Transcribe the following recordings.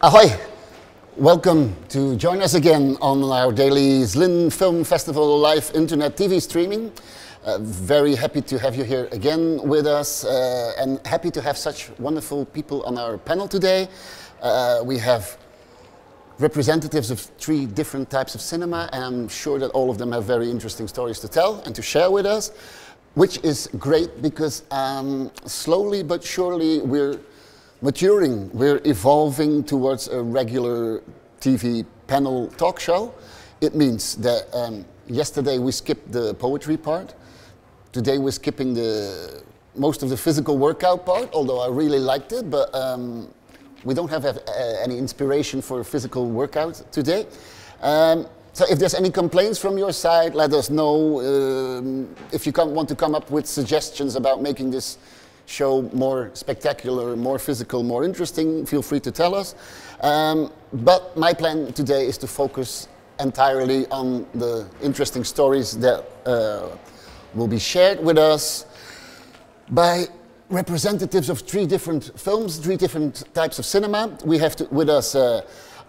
Ahoy! Welcome to join us again on our daily Zlín Film Festival live internet TV streaming. Very happy to have you here again with us and happy to have such wonderful people on our panel today. We have representatives of 3 different types of cinema, and I'm sure that all of them have very interesting stories to tell and to share with us, which is great because slowly but surely we're maturing, we're evolving towards a regular TV panel talk show. It means that yesterday we skipped the poetry part. Today we're skipping most of the physical workout part, although I really liked it, but we don't have any inspiration for physical workout today. So if there's any complaints from your side, let us know. If you want to come up with suggestions about making this show more spectacular, more physical, more interesting, feel free to tell us. But my plan today is to focus entirely on the interesting stories that will be shared with us by representatives of 3 different films, 3 different types of cinema. We have with us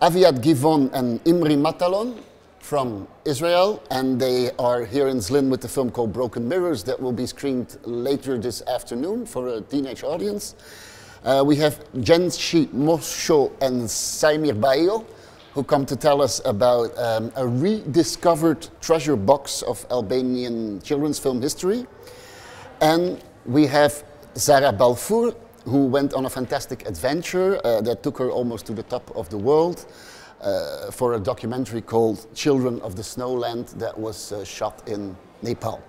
Aviad, Givon and Imri Matalon from Israel, and they are here in Zlín with the film called Broken Mirrors that will be screened later this afternoon for a teenage audience. We have Genci, Mosho and Saimir Bajo, who come to tell us about a rediscovered treasure box of Albanian children's film history. And we have Zara Balfour, who went on a fantastic adventure that took her almost to the top of the world for a documentary called Children of the Snowland that was shot in Nepal.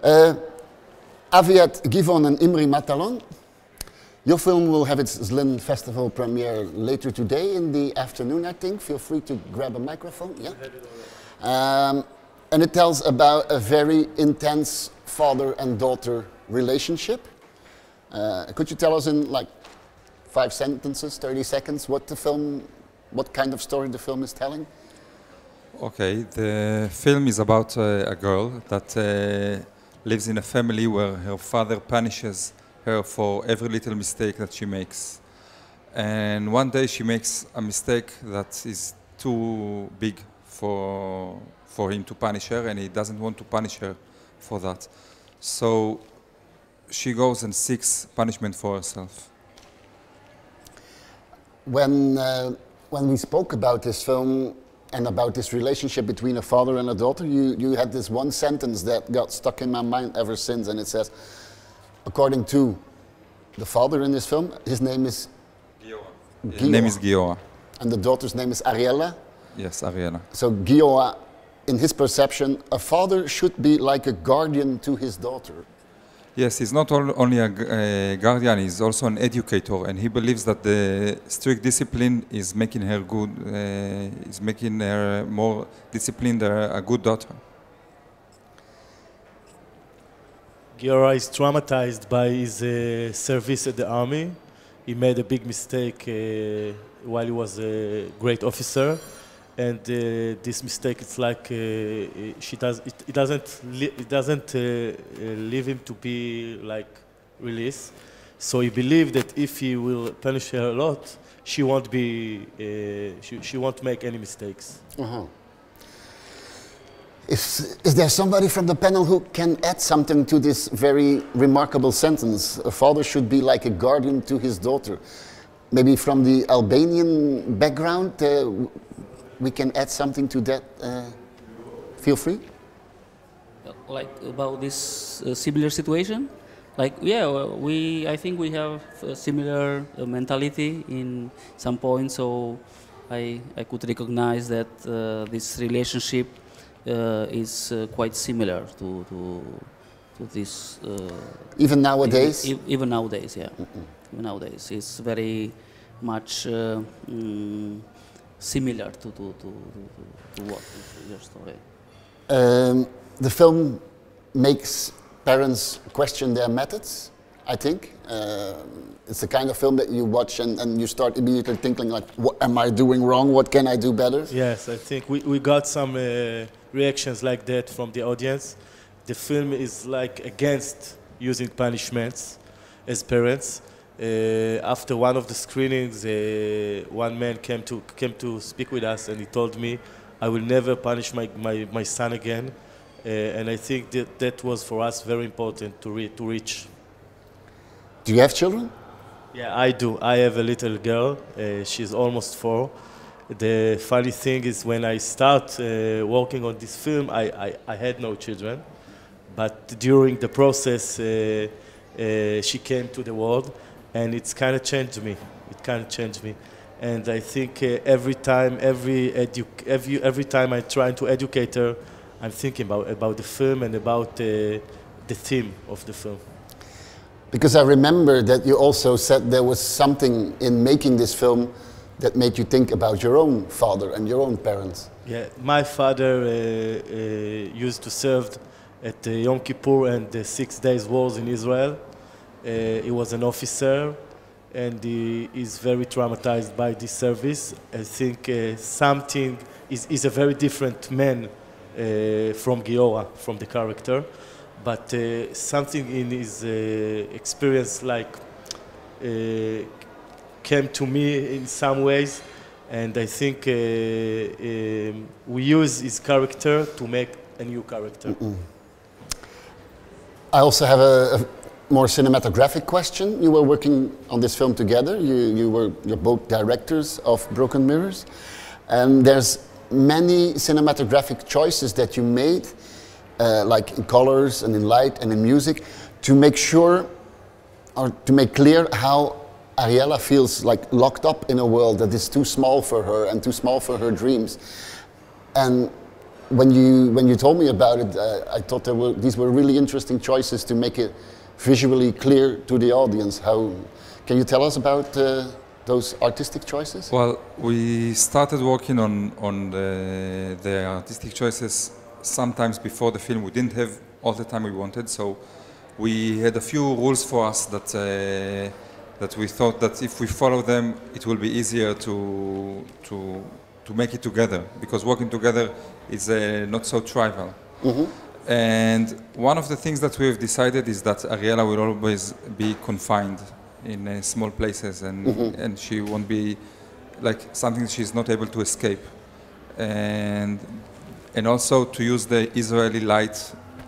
Aviad, Givon and Imri Matalon, your film will have its Zlín Festival premiere later today in the afternoon, I think. Feel free to grab a microphone. Yeah. And it tells about a very intense father and daughter relationship. Could you tell us in like 5 sentences, 30 seconds, what kind of story the film is telling? Okay, the film is about a girl that lives in a family where her father punishes her for every little mistake that she makes. And one day she makes a mistake that is too big for him to punish her, and he doesn't want to punish her for that. So she goes and seeks punishment for herself. When we spoke about this film and about this relationship between a father and a daughter, you had this one sentence that got stuck in my mind ever since, and it says, according to the father in this film, his name is Gioa. His name is Gioa. And the daughter's name is Ariella? Yes, Ariella. So Gioa, in his perception, a father should be like a guardian to his daughter. Yes, he's not only a guardian, he's also an educator, and he believes that the strict discipline is making her good, is making her more disciplined, a good daughter. Giora is traumatized by his service at the army. He made a big mistake while he was a great officer, and this mistake, it's like it doesn't leave him to be like released. So he believed that if he will punish her a lot, she won't make any mistakes. Is there somebody from the panel who can add something to this very remarkable sentence? A father should be like a guardian to his daughter. Maybe from the Albanian background, we can add something to that. Feel free. Like about this similar situation? Like, yeah, I think we have a similar mentality in some points, so I could recognize that this relationship is quite similar to this. Even nowadays? Even nowadays, yeah. Even nowadays, it's very much similar to what is your story. The film makes parents question their methods, I think. It's the kind of film that you watch and you start immediately thinking like, what am I doing wrong? What can I do better? Yes, I think we got some reactions like that from the audience. The film is like against using punishments as parents. After one of the screenings, one man came to speak with us, and he told me, "I will never punish my son again." And I think that was for us very important to reach. Do you have children? Yeah, I do. I have a little girl. She's almost 4. The funny thing is, when I start working on this film, I had no children. But during the process, she came to the world, and it's kind of changed me. It kind of changed me. And I think every time I try to educate her, I'm thinking about the film and about the theme of the film. Because I remember that you also said there was something in making this film that made you think about your own father and your own parents. Yeah, my father used to serve at Yom Kippur and the 6 Days Wars in Israel. He was an officer, and he is very traumatized by this service. I think something is a very different man from Giora, from the character. But something in his experience came to me in some ways, and I think we use his character to make a new character. I also have a more cinematographic question. You were working on this film together. You're both directors of Broken Mirrors, and there's many cinematographic choices that you made, like in colors and in light and in music, to make sure or to make clear how Ariella feels like locked up in a world that is too small for her and too small for her dreams. And when you told me about it, I thought these were really interesting choices to make it visually clear to the audience. Can you tell us about those artistic choices? Well, we started working on the artistic choices sometimes before the film. We didn't have all the time we wanted, so we had a few rules for us that we thought that if we follow them, it will be easier to make it together, because working together is not so trivial. And one of the things that we have decided is that Ariella will always be confined in small places, and she won't be like something she's not able to escape. And also to use the Israeli light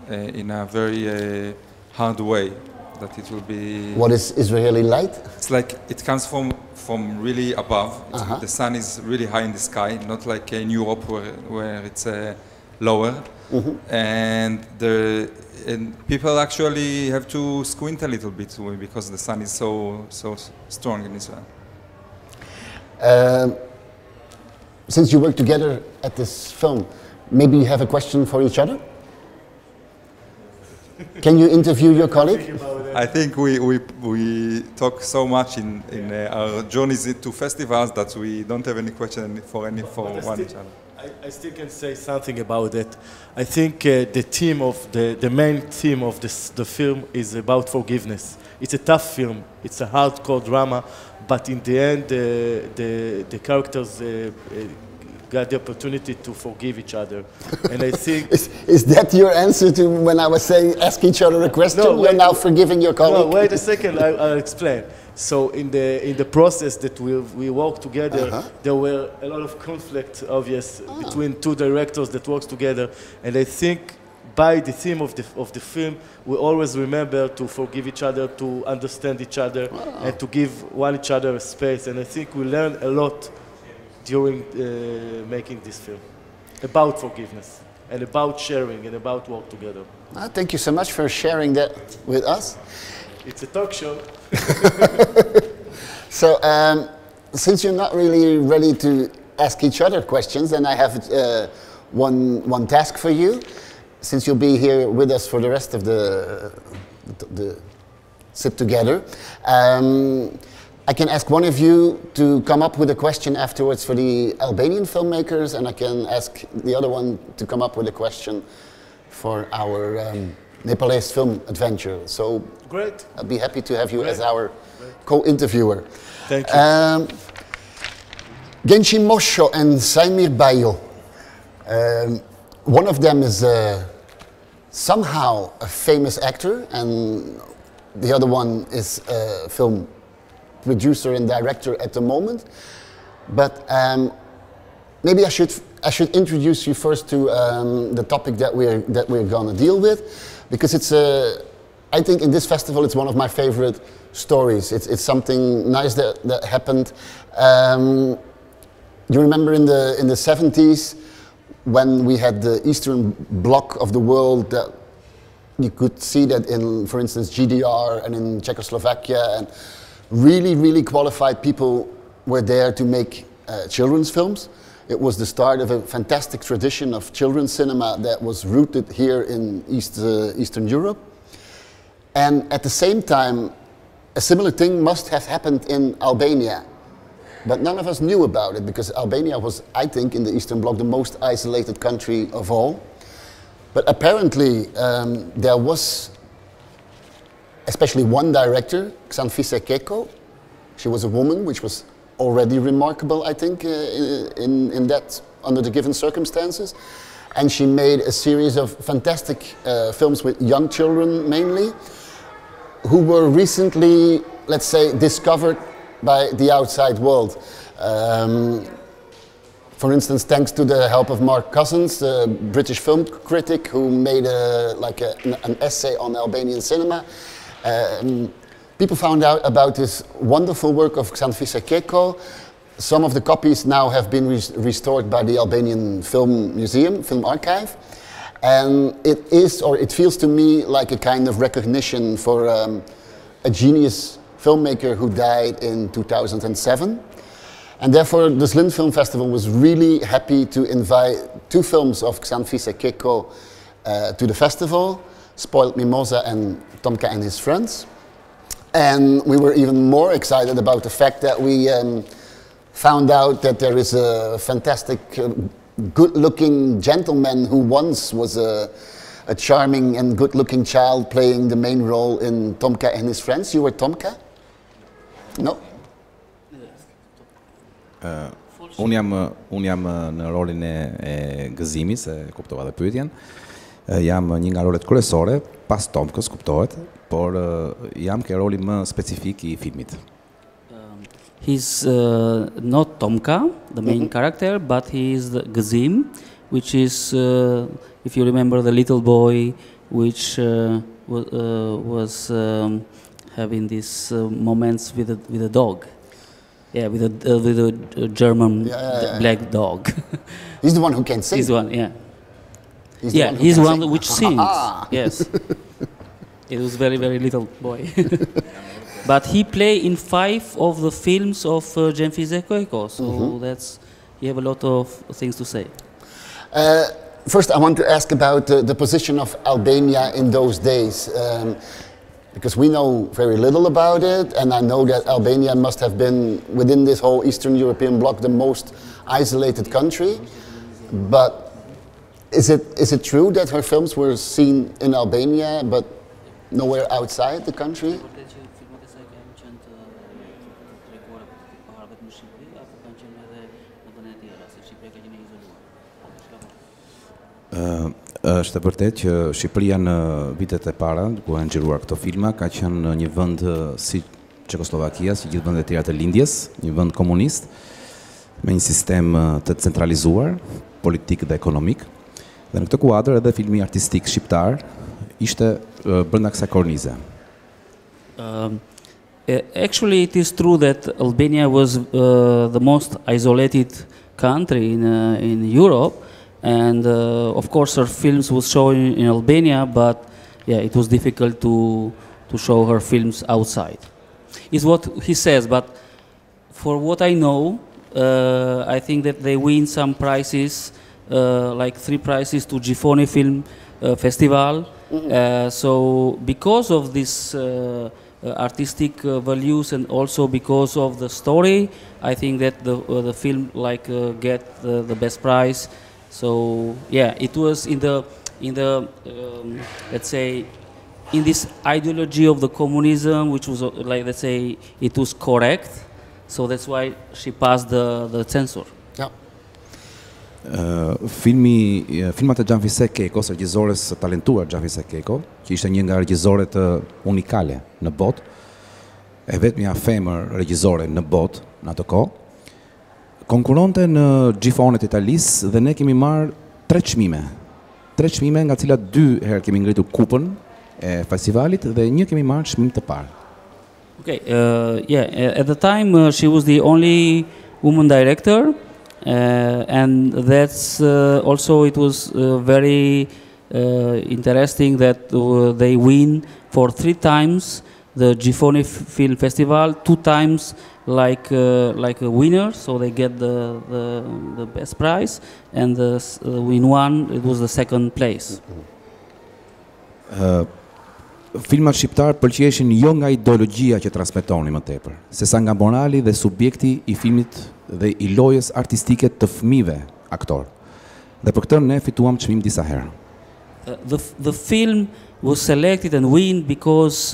in a very hard way, that it will be... What is Israeli light? It's like it comes from really above. The sun is really high in the sky, not like in Europe where it's lower. And people actually have to squint a little bit because the sun is so strong in Israel. Since you work together at this film, maybe you have a question for each other? Can you interview your colleague? I think we talk so much in our journeys to festivals that we don't have any question for one each other. I still can say something about that. I think the main theme of the film is about forgiveness. It's a tough film. It's a hardcore drama, but in the end, the characters got the opportunity to forgive each other. And I think... Is that your answer to when I was saying ask each other a question? No, you're now forgiving your colleague? No, wait a second, I'll explain. So in the process that we worked together, there were a lot of conflict, obvious, between two directors that works together. And I think by the theme of the film, we always remember to forgive each other, to understand each other, and to give each other a space. And I think we learned a lot during making this film about forgiveness and about sharing and about work together. Thank you so much for sharing that with us. It's a talk show. So, since you're not really ready to ask each other questions, then I have one task for you. Since you'll be here with us for the rest of the sit together, I can ask one of you to come up with a question afterwards for the Albanian filmmakers, and I can ask the other one to come up with a question for our Nepalese film adventure. So great. I'll be happy to have you as our co-interviewer. Thank you. Genci Mosho and Saimir Bajo. One of them is somehow a famous actor, and the other one is a film producer and director at the moment. But maybe I should introduce you first to the topic that we're gonna deal with, because it's I think in this festival it's one of my favorite stories. It's something nice that happened. You remember in the 70s when we had the Eastern Bloc of the world, that you could see that in, for instance, GDR and in Czechoslovakia, and really qualified people were there to make children's films. It was the start of a fantastic tradition of children's cinema that was rooted here in Eastern Europe. And at the same time, a similar thing must have happened in Albania. But none of us knew about it, because Albania was, I think, in the Eastern Bloc, the most isolated country of all. But apparently, there was especially one director, Xanfise Keko. She was a woman, which was already remarkable, I think, in that, under the given circumstances. And she made a series of fantastic films with young children, mainly, who were recently, let's say, discovered by the outside world. For instance, thanks to the help of Mark Cousins, the British film critic, who made an essay on Albanian cinema. People found out about this wonderful work of Xanfise Keko. Some of the copies now have been restored by the Albanian Film Museum, Film Archive. And it is, or it feels to me, like a kind of recognition for a genius filmmaker who died in 2007. And therefore, the Zlín Film Festival was really happy to invite two films of Xanfise Keko to the festival, Spoiled Mimosa and Tomka and His Friends. And we were even more excited about the fact that we found out that there is a fantastic, good-looking gentleman who once was a charming and good-looking child playing the main role in Tomka and His Friends. You were Tomka? No? Unë jam në rolin e gëzimit, se kuptova dhe pyetjen. Jam një nga rolet kryesore, pas Tomkës, kuptohet, por jam ke roli më specifik I filmit. He's not Tomka, the main character, but he is the Gazim, which is, if you remember, the little boy which was having these moments with a dog. Yeah, with a German black dog. He's the one who can sing. He's the one, yeah. He's the one which sings. Yes. It was very little boy. But he played in 5 of the films of Xanfise Keko, so that's, you have a lot of things to say. First, I want to ask about the position of Albania in those days. Because we know very little about it, and I know that Albania must have been, within this whole Eastern European bloc, the most isolated country. But is it true that her films were seen in Albania, but nowhere outside the country? Është e vërtet që Shqipëria në vitet e para, ku janë xhiruar këto filma, ka qenë një vend si Çekoslovakia, si gjithë vendet e tjera të lindjes, një vend komunist me një sistem të centralizuar, politik dhe ekonomik. Dhe në këtë kuadër edhe filmi artistik shqiptar ishte brenda kësaj kornize. Actually, it is true that Albania was the most isolated country in Europe. And of course her films was shown in Albania, but yeah, it was difficult to show her films outside. Is what he says, but for what I know, I think that they win some prizes, like 3 prizes to Givon Film Festival. So because of this artistic values and also because of the story, I think that the film get the best prize. So yeah, it was in the let's say in this ideology of the communism, which was like, let's say, it was correct. So that's why she passed the censor. Yeah. Filmat e Xanfise Keko, regjizores talentuar Xanfise Keko, që ishte një nga regjizoret unikale në botë, e vetmja femër regjizore në botë në ato kohë, konkuronte në Gifonet Italisë dhe ne kemi marrë 3 çmime. 3 çmime nga cilat 2 herë kemi ngritur kupën e festivalit dhe një kemi marrë çmim të parë. Okay, at the time she was the only woman director, and that's also it was very interesting that they win for 3 times the Givon Film Festival, 2 times like a winner, so they get the best prize, and in one it was the second place. Filmat shqiptar pëlqeshin jo nga ideologjia që transmetoni më tepër, sesa nga morali dhe subjekti i filmit dhe i lojës artistike të fëmijëve aktor. Dhe për këtë ne fituam çmim disa herë. The film was selected and win because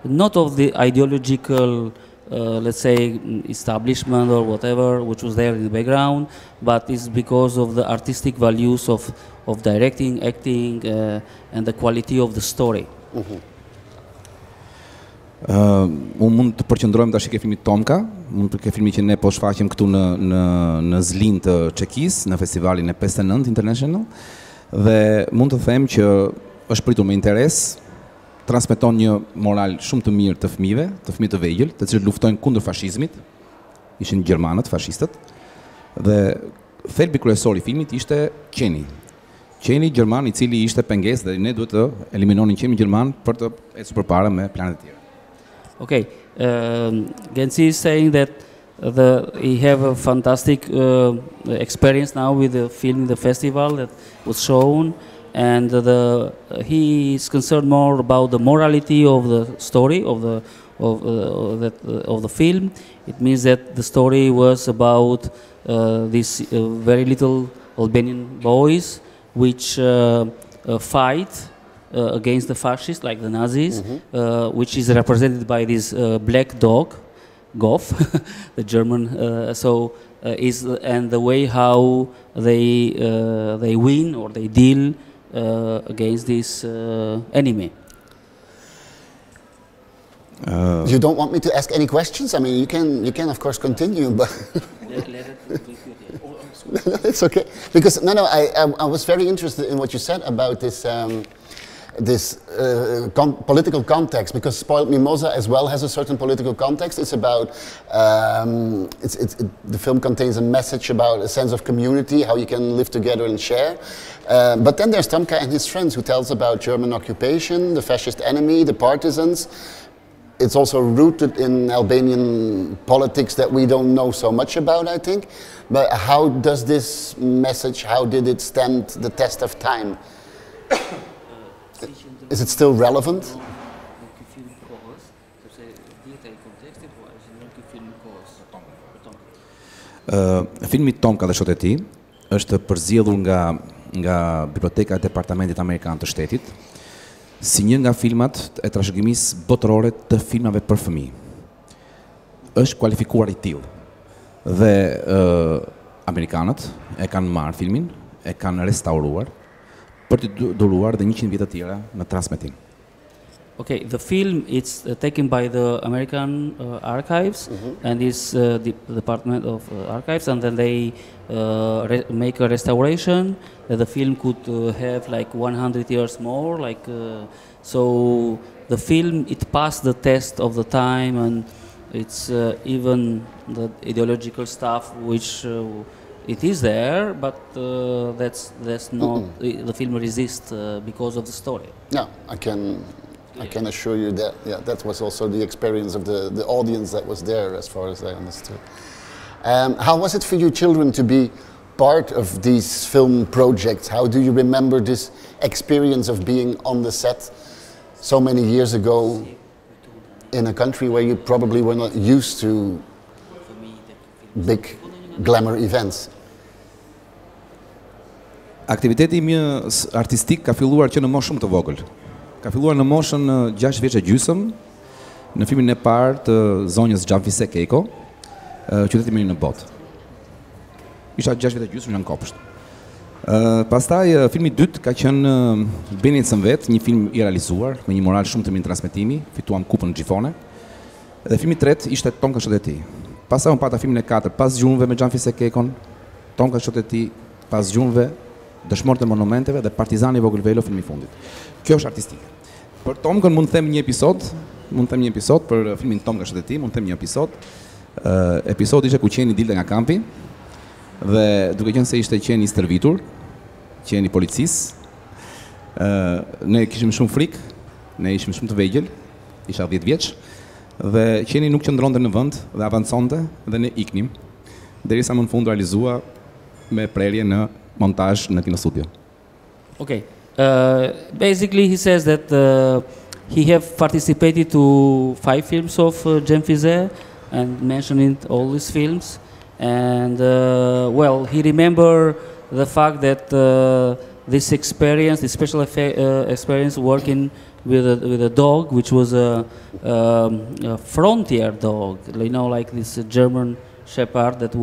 not of the ideological let's say establishment or whatever which was there in the background, but it's because of the artistic values of directing, acting, and the quality of the story. Unë mund të përqendrohem tash ke filmi Tomka, mund të ke filmi që ne po shfaqem këtu në Zlín të Çekisë, në festivalin e 59 International, dhe mund të them që është pritur me interes, transmeton një moral shumë të mirë të fëmijëve të vegjël, të cilët luftojnë kundër fashizmit, ishin gjermanët, fashistët, dhe thelbi kryesor i filmit ishte qeni. Qeni gjerman i cili ishte pengesë dhe ne duhet të eliminonin qenin gjerman për të ecur përpara me planet e tjera. Okay, Genci is saying that he have a fantastic experience now with the film, the festival that was shown, and he is concerned more about the morality of the story of the film. It means that the story was about these very little Albanian boys which fight against the fascists, like the Nazis, which is represented by this black dog, Goff, the German. And the way how they win or they deal against this enemy. You don't want me to ask any questions? I mean, you can of course continue, but it's okay. Because I was very interested in what you said about this political context, because Spoiled Mimosa as well has a certain political context. It's about the film contains a message about a sense of community, how you can live together and share. But then there's Tomka and his friends, who tells about German occupation, the fascist enemy, the partisans. It's also rooted in Albanian politics that we don't know so much about, I think. But how does this message, how did it stand the test of time? Is it still relevant? Filmi Tomka dhe shoqet e tij është përzjedhur nga Biblioteka e Departamentit Amerikan të Shtetit si një nga filmat e trashëgimisë botërore të filmave për fëmijë. Është kualifikuar i tillë. Dhe amerikanët e kanë marrë filmin, e kanë restauruar për të duruar dhe 100 vjet të tjera në transmetim. Okay, the film it's taken by the American archives and is the Department of Archives, and then they make a restoration that the film could have like 100 years more, like so the film it passed the test of the time, and it's even the ideological stuff which it is there, but that's not the film resists because of the story. Yeah, I can assure you that that was also the experience of the audience that was there, as far as I understood. How was it for you children to be part of these film projects? How do you remember this experience of being on the set so many years ago in a country where you probably were not used to big glamour events? Aktiviteti im artistik ka filluar që në moshë shumë të vogël. Ka filluar në moshën 6 vjeç e gjysmë, në filmin e parë të zonjës Xhavise Keiko, Qyteti më i në botë. Isha 6 vjeç e gjysmë në kopsht. Pastaj filmi i dytë ka qenë Benin sën vet, një film i realizuar me një moral shumë të mirë transmetimi, fituam kupën Gjifone. Dhe filmi i tretë ishte Tomka shoqet e tij. Pastaj unë pata filmin e katërt, pas gjunëve me Xhan Fisekekon, Tomka shoqet e tij, pas gjunëve, dëshmorët e monumenteve dhe Partizani i vogël Velo filmi i fundit. Kjo është artistike. Për Tomkën mund të them një episod, për filmin Tomka shoqet e tij, mund të them një episod. Episodi ishte ku qeni dilte nga kampi dhe duke qenë se ishte qeni i stërvitur, qeni i policisë, ne kishim shumë frikë, ne ishim shumë të vegjël, isha 10 vjeç. Dhe qeni nuk qëndronte në vend dhe avanconte dhe ne iknim derisa më në fund realizua me prerje në montazh në kinostudio. Okay. Basically, he says that he have participated to 5 films of Genci and mentioning all these films. And well, he remember the fact that this experience, this special experience working with a dog, which was a frontier dog, you know, like this German Shepherd that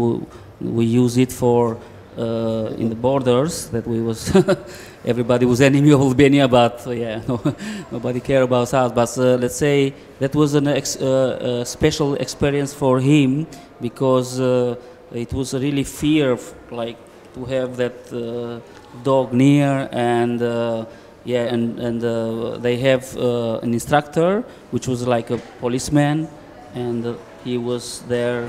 we use it for in the borders. That we was everybody was enemy of Albania, but yeah, nobody care about us. But let's say that was a special experience for him because it was a really fear, like to have that dog near and. Yeah, and they have an instructor, which was like a policeman, and he was there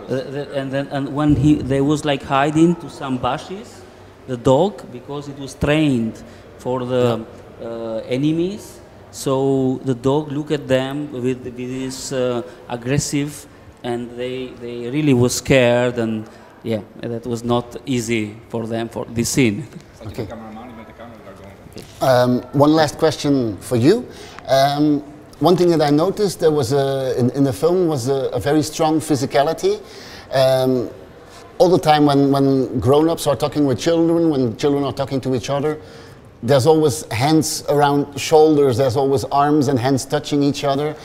and when they was like hiding to some bushes, the dog, because it was trained for the enemies. So the dog looked at them with this aggressive, and they really was scared, and yeah, that was not easy for them for this scene. Okay. One last question for you. One thing that I noticed there was in the film was a very strong physicality. All the time when grown-ups are talking with children, when children are talking to each other, there's always hands around shoulders, there's always arms and hands touching each other.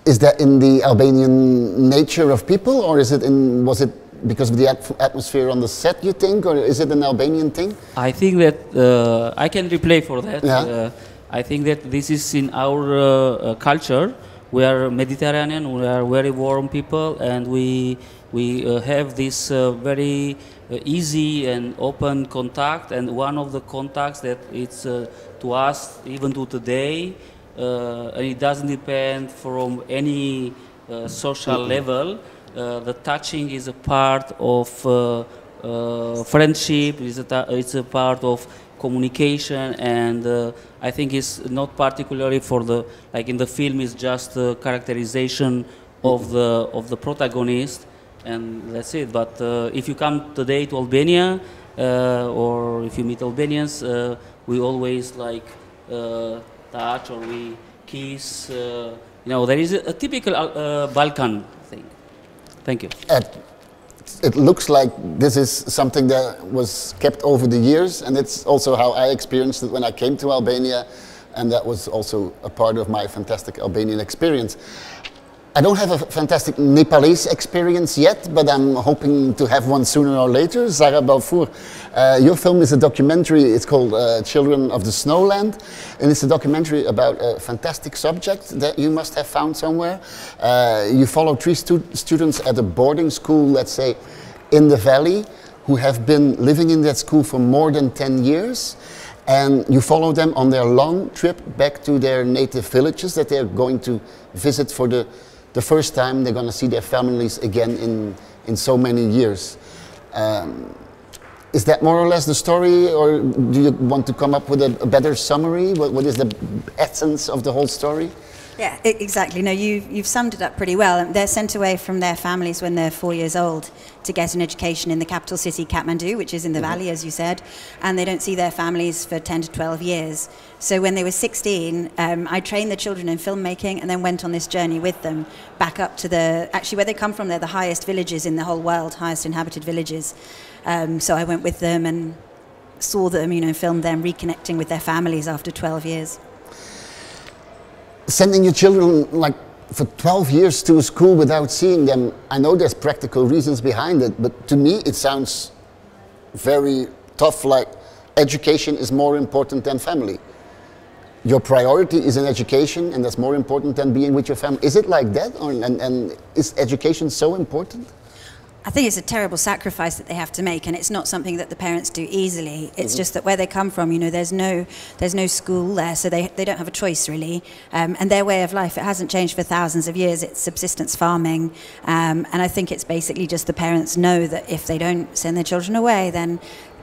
Is that in the Albanian nature of people, or was it because of the atmosphere on the set, you think, or is it an Albanian thing? I think that I can replay for that. Yeah. I think that this is in our culture. We are Mediterranean, we are very warm people, and we have this very easy and open contact. And one of the contacts that it's to us even to today, and it doesn't depend from any social level. The touching is a part of friendship, it's a part of communication, and I think it's not particularly for the, like in the film, it's just the characterization of the protagonist, and that's it. But if you come today to Albania, or if you meet Albanians, we always like touch or we kiss. You know, there is a typical Balkan thing. Thank you. It looks like this is something that was kept over the years, and it's also how I experienced it when I came to Albania, and that was also a part of my fantastic Albanian experience. I don't have a fantastic Nepalese experience yet, but I'm hoping to have one sooner or later. Zara, Balfour, your film is a documentary. It's called Children of the Snowland, and it's a documentary about a fantastic subject that you must have found somewhere. You follow 3 students at a boarding school, let's say, in the valley, who have been living in that school for more than 10 years. And you follow them on their long trip back to their native villages that they're going to visit for the first time. They're going to see their families again in so many years. Is that more or less the story, or do you want to come up with a better summary? What is the essence of the whole story? Yeah, exactly. No, you've summed it up pretty well. They're sent away from their families when they're 4 years old to get an education in the capital city, Kathmandu, which is in the valley, as you said, and they don't see their families for 10 to 12 years. So when they were 16, I trained the children in filmmaking and then went on this journey with them back up to actually where they come from, they're the highest villages in the whole world, highest inhabited villages. So I went with them and saw them, filmed them reconnecting with their families after 12 years. Sending your children like for 12 years to a school without seeing them, I know there's practical reasons behind it, but to me it sounds very tough, like education is more important than family. your priority is in education, and that's more important than being with your family. Is it like that, and is education so important? I think it's a terrible sacrifice that they have to make, and it's not something that the parents do easily. It's just that where they come from, you know, there's no school there, so they don't have a choice really. And their way of life, it hasn't changed for thousands of years. It's subsistence farming, and I think it's basically just the parents know that if they don't send their children away, then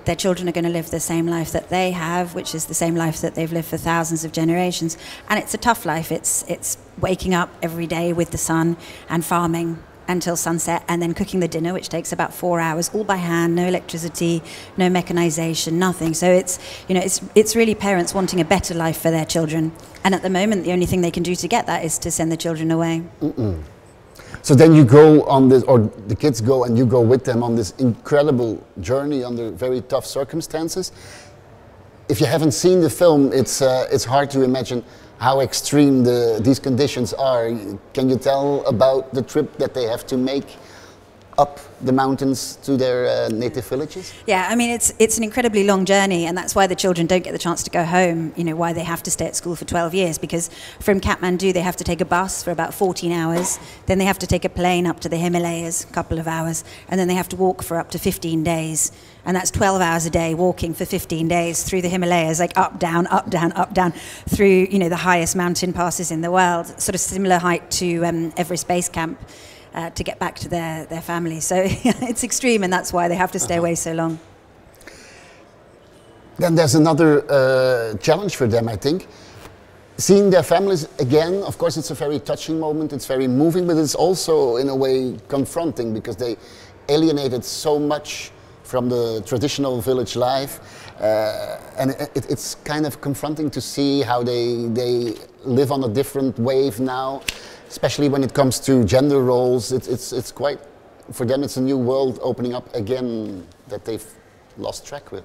their children are going to live the same life that they have, which is the same life that they've lived for thousands of generations. And it's a tough life. It's waking up every day with the sun and farming until sunset, and then cooking the dinner, which takes about 4 hours, all by hand, no electricity, no mechanization, nothing. So it's, you know, it's really parents wanting a better life for their children. And at the moment, the only thing they can do to get that is to send the children away. So then you go on this, or the kids go and you go with them on this incredible journey under very tough circumstances. If you haven't seen the film, it's hard to imagine how extreme these conditions are. Can you tell about the trip that they have to make up the mountains to their native villages? Yeah, I mean, it's an incredibly long journey, and that's why the children don't get the chance to go home, you know, why they have to stay at school for 12 years, because from Kathmandu they have to take a bus for about 14 hours, then they have to take a plane up to the Himalayas, a couple of hours, and then they have to walk for up to 15 days. And that's 12 hours a day walking for 15 days through the Himalayas, like up, down, up, down, up, down, through, you know, the highest mountain passes in the world, sort of similar height to Everest Base Camp, to get back to their families. So it's extreme, and that's why they have to stay away so long. Then there's another challenge for them, I think. Seeing their families again, of course, it's a very touching moment, it's very moving, but it's also, in a way, confronting, because they alienated so much from the traditional village life, and it's kind of confronting to see how they live on a different wave now, especially when it comes to gender roles. It's quite, for them it's a new world opening up again that they've lost track with.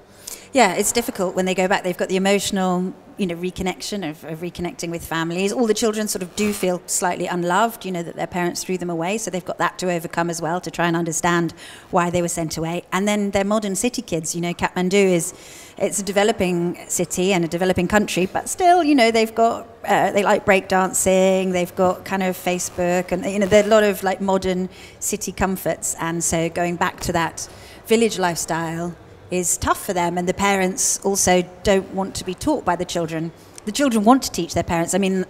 Yeah, it's difficult when they go back. They've got the emotional, you know, reconnection of reconnecting with families. All the children sort of do feel slightly unloved, you know, that their parents threw them away. So they've got that to overcome as well, to try and understand why they were sent away. And then they're modern city kids. You know, Kathmandu it's a developing city and a developing country, but still, you know, they've got, they like breakdancing, they've got kind of Facebook, and, you know, there are a lot of like modern city comforts. And so going back to that village lifestyle is tough for them, and the parents also don't want to be taught by the children. The children want to teach their parents. I mean,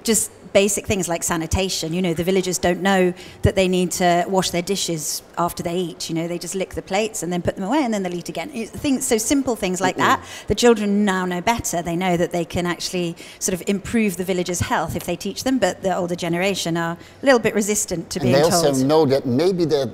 just basic things like sanitation. You know, the villagers don't know that they need to wash their dishes after they eat. You know, they just lick the plates and then put them away, and then they'll eat again. So simple things like that. The children now know better. They know that they can actually sort of improve the villagers' health if they teach them, but the older generation are a little bit resistant to being told. And they also know that maybe the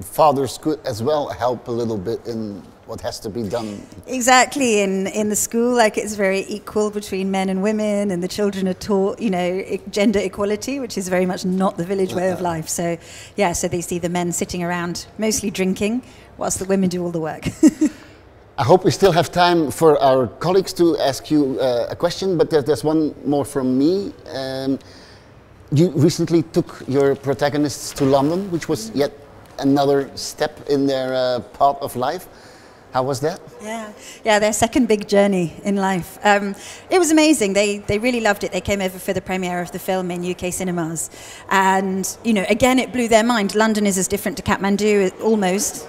fathers could as well help a little bit in what has to be done. Exactly. In the school, like, it's very equal between men and women, and the children are taught, you know, gender equality, which is very much not the village way of life. So, yeah, so they see the men sitting around mostly drinking, whilst the women do all the work. I hope we still have time for our colleagues to ask you a question, but there's one more from me. You recently took your protagonists to London, which was yet another step in their path of life. How was that? Yeah, their second big journey in life. It was amazing. They really loved it. They came over for the premiere of the film in UK cinemas. And, you know, again, it blew their mind. London is as different to Kathmandu, almost,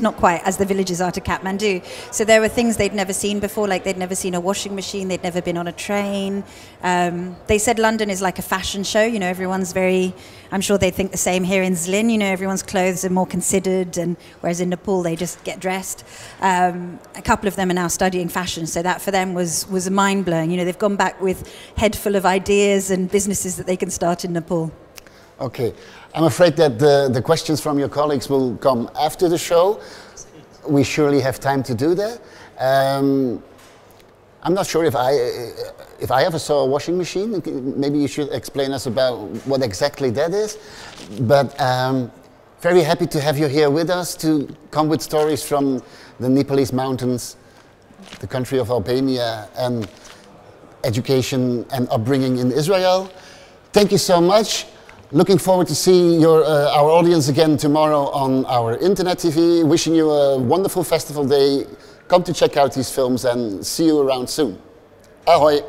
not quite, as the villages are to Kathmandu. So there were things they'd never seen before, like they'd never seen a washing machine, they'd never been on a train. They said London is like a fashion show, you know, everyone's very, I'm sure they think the same here in Zlín, you know, everyone's clothes are more considered, and whereas in Nepal they just get dressed. A couple of them are now studying fashion, so that for them was mind-blowing. You know, they've gone back with head full of ideas and businesses that they can start in Nepal. Okay. I'm afraid that the questions from your colleagues will come after the show. We surely have time to do that. I'm not sure if I ever saw a washing machine. Maybe you should explain us about what exactly that is. But very happy to have you here with us to come with stories from the Nepalese mountains, the country of Albania, and education and upbringing in Israel. Thank you so much. Looking forward to seeing our audience again tomorrow on our internet TV. Wishing you a wonderful festival day. Come to check out these films and see you around soon. Ahoy!